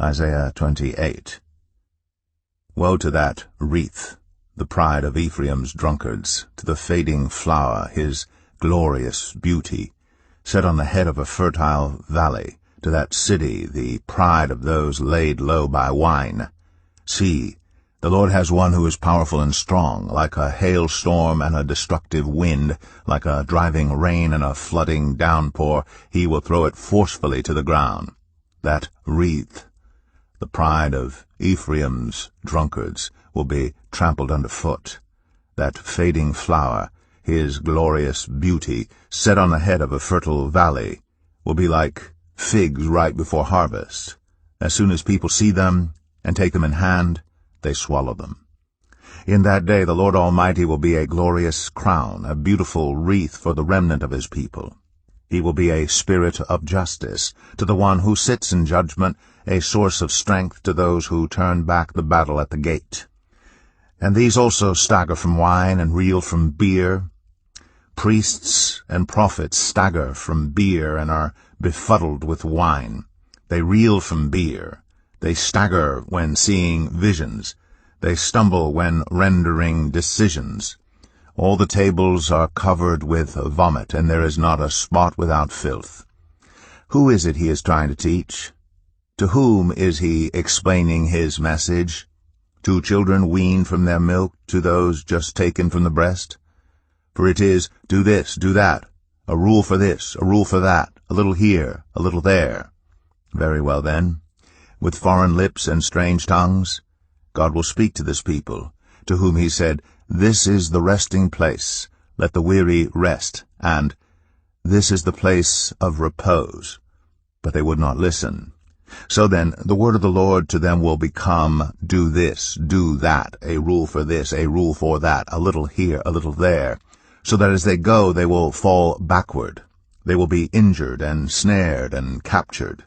Isaiah 28. Woe to that wreath, the pride of Ephraim's drunkards, to the fading flower, his glorious beauty, set on the head of a fertile valley, to that city, the pride of those laid low by wine. See, the Lord has one who is powerful and strong, like a hailstorm and a destructive wind, like a driving rain and a flooding downpour. He will throw it forcefully to the ground. That wreath, the pride of Ephraim's drunkards, will be trampled underfoot. That fading flower, his glorious beauty, set on the head of a fertile valley, will be like figs right before harvest. As soon as people see them and take them in hand, they swallow them. In that day the Lord Almighty will be a glorious crown, a beautiful wreath for the remnant of his people. He will be a spirit of justice to the one who sits in judgment, a source of strength to those who turn back the battle at the gate. And these also stagger from wine and reel from beer. Priests and prophets stagger from beer and are befuddled with wine. They reel from beer. They stagger when seeing visions. They stumble when rendering decisions. All the tables are covered with vomit, and there is not a spot without filth. Who is it he is trying to teach? To whom is he explaining his message? To children weaned from their milk, to those just taken from the breast? For it is, do this, do that, a rule for this, a rule for that, a little here, a little there. Very well then. With foreign lips and strange tongues, God will speak to this people, to whom he said, This is the resting place, let the weary rest, and This is the place of repose. But they would not listen. So then, the word of the Lord to them will become, Do this, do that, a rule for this, a rule for that, a little here, a little there, so that as they go they will fall backward. They will be injured and snared and captured.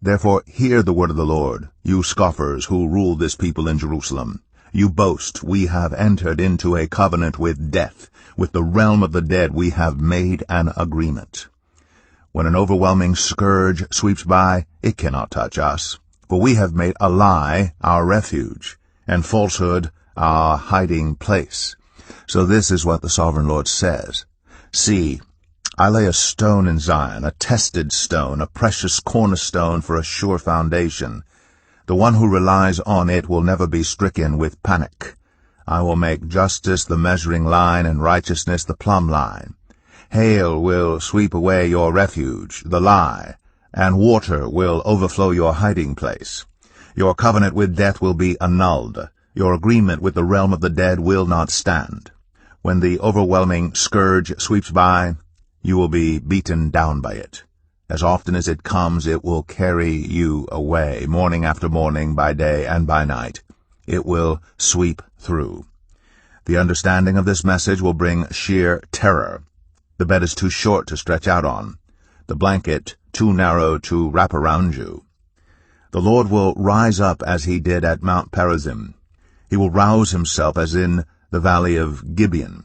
Therefore hear the word of the Lord, you scoffers who rule this people in Jerusalem. You boast, we have entered into a covenant with death. With the realm of the dead we have made an agreement. When an overwhelming scourge sweeps by, it cannot touch us. For we have made a lie our refuge, and falsehood our hiding place. So this is what the Sovereign Lord says. See, I lay a stone in Zion, a tested stone, a precious cornerstone for a sure foundation. The one who relies on it will never be stricken with panic. I will make justice the measuring line and righteousness the plumb line. Hail will sweep away your refuge, the lie, and water will overflow your hiding place. Your covenant with death will be annulled. Your agreement with the realm of the dead will not stand. When the overwhelming scourge sweeps by, you will be beaten down by it. As often as it comes, it will carry you away, morning after morning, by day and by night. It will sweep through. The understanding of this message will bring sheer terror. The bed is too short to stretch out on, the blanket too narrow to wrap around you. The Lord will rise up as he did at Mount Perazim. He will rouse himself as in the valley of Gibeon,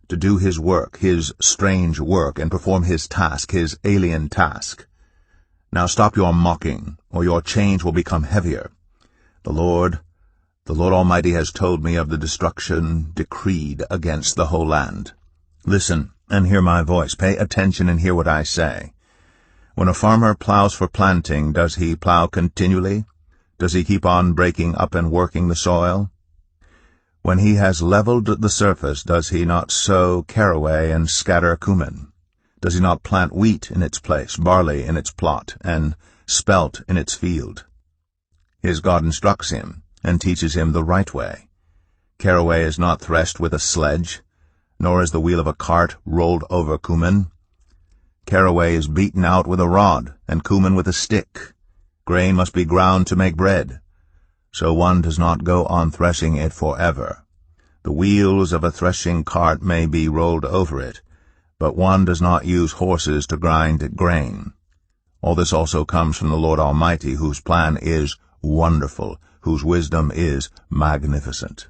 to do his work, his strange work, and perform his task, his alien task. Now stop your mocking, or your chains will become heavier. The Lord Almighty has told me of the destruction decreed against the whole land. Listen and hear my voice. Pay attention and hear what I say. When a farmer plows for planting, does he plow continually? Does he keep on breaking up and working the soil? When he has leveled the surface, does he not sow caraway and scatter cumin? Does he not plant wheat in its place, barley in its plot, and spelt in its field? His God instructs him and teaches him the right way. Caraway is not threshed with a sledge, nor is the wheel of a cart rolled over cumin. Caraway is beaten out with a rod, and cumin with a stick. Grain must be ground to make bread. So one does not go on threshing it forever. The wheels of a threshing cart may be rolled over it, but one does not use horses to grind grain. All this also comes from the Lord Almighty, whose plan is wonderful, whose wisdom is magnificent.